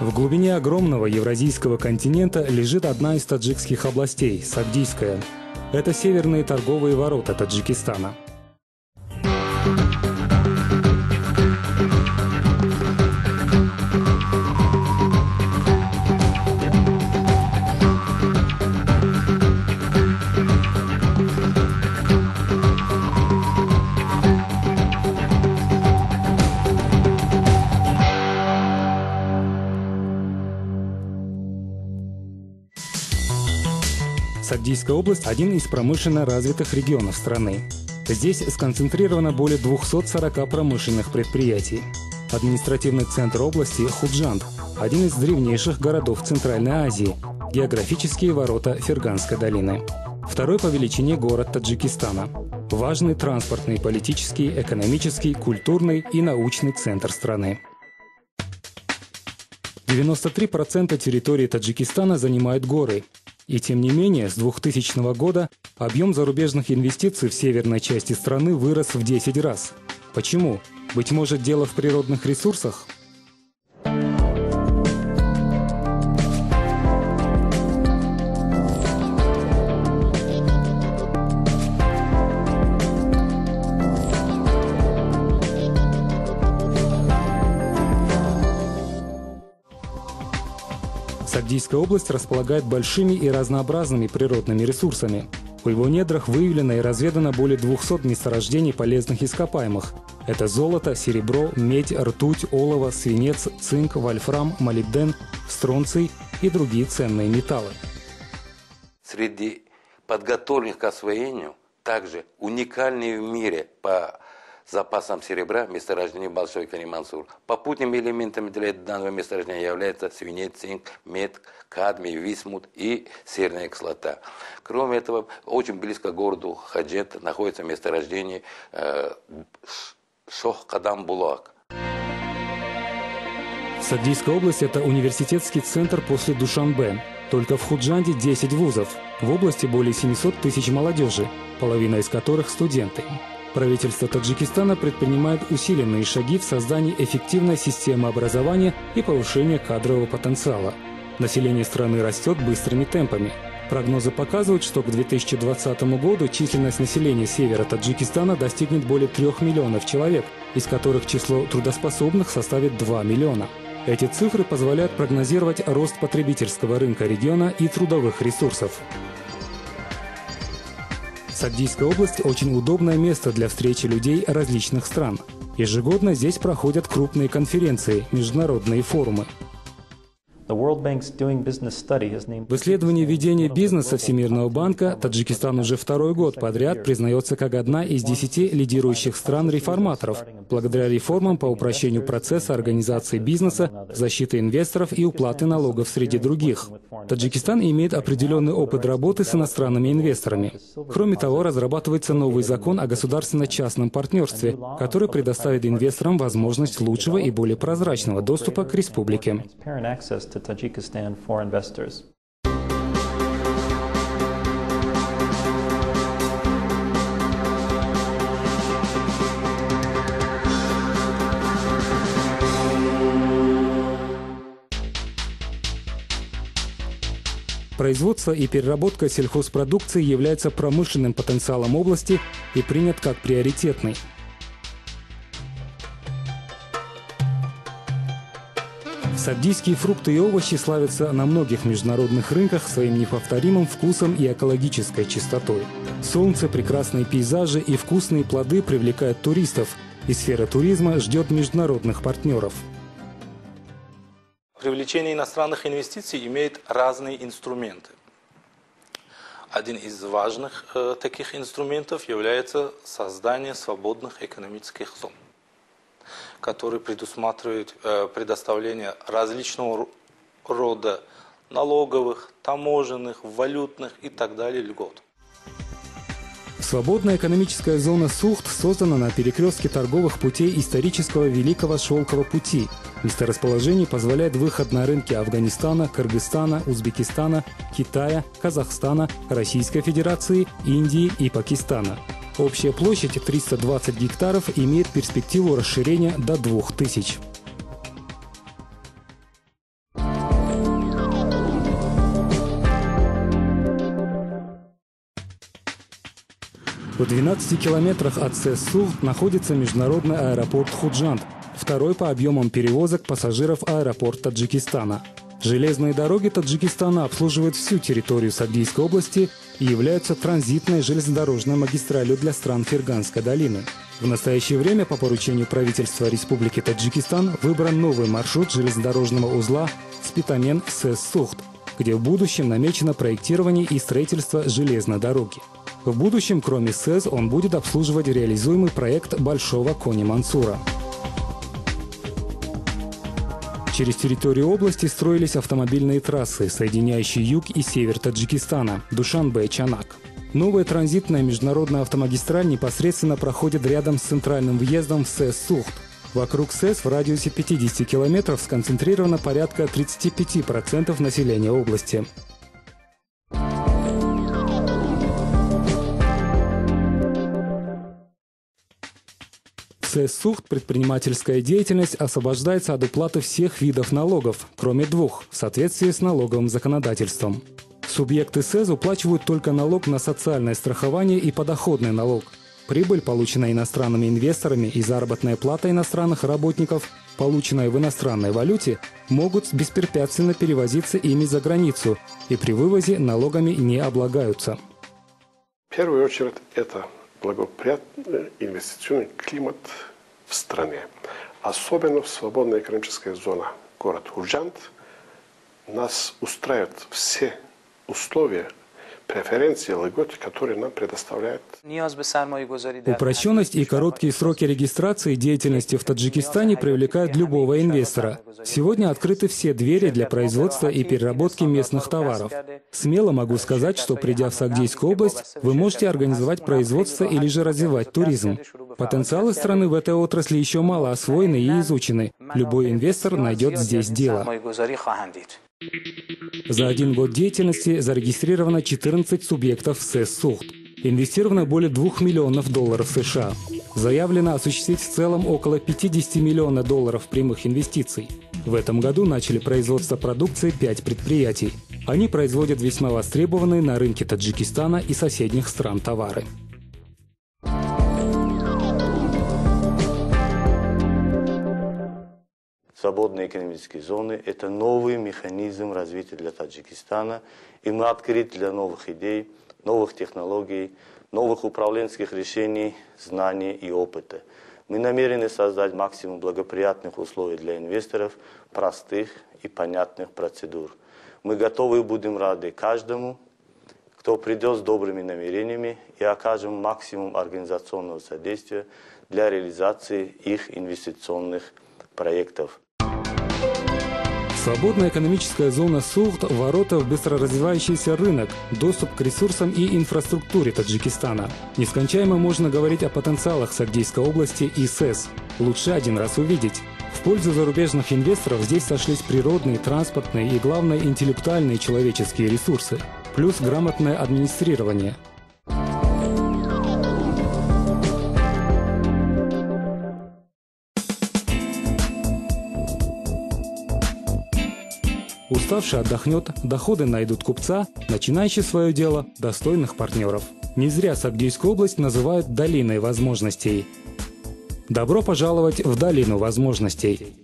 В глубине огромного евразийского континента лежит одна из таджикских областей – Сагдийская. Это северные торговые ворота Таджикистана. Сагдийская область – один из промышленно развитых регионов страны. Здесь сконцентрировано более 240 промышленных предприятий. Административный центр области – Худжанд, один из древнейших городов Центральной Азии, географические ворота Ферганской долины. Второй по величине город Таджикистана. Важный транспортный, политический, экономический, культурный и научный центр страны. 93% территории Таджикистана занимают горы. И тем не менее, с 2000 года объем зарубежных инвестиций в северной части страны вырос в 10 раз. Почему? Быть может, дело в природных ресурсах? Сагдийская область располагает большими и разнообразными природными ресурсами. В его недрах выявлено и разведано более 200 месторождений полезных ископаемых. Это золото, серебро, медь, ртуть, олово, свинец, цинк, вольфрам, молибден, стронций и другие ценные металлы. Среди подготовленных к освоению также уникальные в мире по запасам серебра месторождение Большой Каримансур. Попутными элементами для данного месторождения являются свинец, цинк, мед, кадмий, висмут и серная кислота. Кроме этого, очень близко к городу Хаджет находится месторождение Шох-Кадам-Булак. Сагдийская область – это университетский центр после Душанбе. Только в Худжанде 10 вузов. В области более 700 тысяч молодежи, половина из которых – студенты. Правительство Таджикистана предпринимает усиленные шаги в создании эффективной системы образования и повышения кадрового потенциала. Население страны растет быстрыми темпами. Прогнозы показывают, что к 2020 году численность населения севера Таджикистана достигнет более 3 миллионов человек, из которых число трудоспособных составит 2 миллиона. Эти цифры позволяют прогнозировать рост потребительского рынка региона и трудовых ресурсов. Сагдийская область – очень удобное место для встречи людей различных стран. Ежегодно здесь проходят крупные конференции, международные форумы. В исследовании ведения бизнеса Всемирного банка Таджикистан уже второй год подряд признается как одна из 10 лидирующих стран-реформаторов, благодаря реформам по упрощению процесса организации бизнеса, защиты инвесторов и уплаты налогов среди других. Таджикистан имеет определенный опыт работы с иностранными инвесторами. Кроме того, разрабатывается новый закон о государственно-частном партнерстве, который предоставит инвесторам возможность лучшего и более прозрачного доступа к республике. Tajikistan for investors. Производство и переработка сельхозпродукции является промышленным потенциалом области и принят как приоритетный. Сагдийские фрукты и овощи славятся на многих международных рынках своим неповторимым вкусом и экологической чистотой. Солнце, прекрасные пейзажи и вкусные плоды привлекают туристов, и сфера туризма ждет международных партнеров. Привлечение иностранных инвестиций имеет разные инструменты. Один из важных таких инструментов является создание свободных экономических зон, который предусматривает предоставление различного рода налоговых, таможенных, валютных и так далее льгот. Свободная экономическая зона Сухт создана на перекрестке торговых путей исторического Великого Шелкового пути. Месторасположение позволяет выход на рынки Афганистана, Кыргызстана, Узбекистана, Китая, Казахстана, Российской Федерации, Индии и Пакистана. Общая площадь 320 гектаров имеет перспективу расширения до 2000. В 12 километрах от СЭС-Сухт находится международный аэропорт Худжанд, второй по объемам перевозок пассажиров аэропорт Таджикистана. Железные дороги Таджикистана обслуживают всю территорию Сагдийской области и являются транзитной железнодорожной магистралью для стран Ферганской долины. В настоящее время по поручению правительства Республики Таджикистан выбран новый маршрут железнодорожного узла Спитамен-СЭС-Сухт, где в будущем намечено проектирование и строительство железной дороги. В будущем, кроме СЭС, он будет обслуживать реализуемый проект Большого Кони-Мансура. Через территорию области строились автомобильные трассы, соединяющие юг и север Таджикистана – Душанбе-Чанак. Новая транзитная международная автомагистраль непосредственно проходит рядом с центральным въездом в СЭС-Сухт. Вокруг СЭС в радиусе 50 километров сконцентрировано порядка 35% населения области. В СЭС-Сухт предпринимательская деятельность освобождается от уплаты всех видов налогов, кроме двух, в соответствии с налоговым законодательством. Субъекты СЭС уплачивают только налог на социальное страхование и подоходный налог. Прибыль, полученная иностранными инвесторами, и заработная плата иностранных работников, полученная в иностранной валюте, могут беспрепятственно перевозиться ими за границу и при вывозе налогами не облагаются. В первую очередь это благоприятный инвестиционный климат в стране. Особенно в свободной экономической зоне город Худжанд нас устраивают все условия, преференции, льготы, которые нам предоставляют. Упрощенность и короткие сроки регистрации деятельности в Таджикистане привлекают любого инвестора. Сегодня открыты все двери для производства и переработки местных товаров. Смело могу сказать, что придя в Сагдийскую область, вы можете организовать производство или же развивать туризм. Потенциалы страны в этой отрасли еще мало освоены и изучены. Любой инвестор найдет здесь дело. За 1 год деятельности зарегистрировано 14 субъектов в СЭС-Сухт. Инвестировано более $2 миллионов США. Заявлено осуществить в целом около $50 миллионов прямых инвестиций. В этом году начали производство продукции 5 предприятий. Они производят весьма востребованные на рынке Таджикистана и соседних стран товары. Свободные экономические зоны – это новый механизм развития для Таджикистана, и мы открыты для новых идей, новых технологий, новых управленческих решений, знаний и опыта. Мы намерены создать максимум благоприятных условий для инвесторов, простых и понятных процедур. Мы готовы и будем рады каждому, кто придет с добрыми намерениями, и окажем максимум организационного содействия для реализации их инвестиционных проектов. Свободная экономическая зона Сухт – ворота в быстроразвивающийся рынок, доступ к ресурсам и инфраструктуре Таджикистана. Нескончаемо можно говорить о потенциалах Сагдийской области и СЭС. Лучше один раз увидеть. В пользу зарубежных инвесторов здесь сошлись природные, транспортные и, главное, интеллектуальные человеческие ресурсы, плюс грамотное администрирование. Уставший отдохнет, доходы найдут купца, начинающий свое дело – достойных партнеров. Не зря Сагдийскую область называют «долиной возможностей». Добро пожаловать в долину возможностей!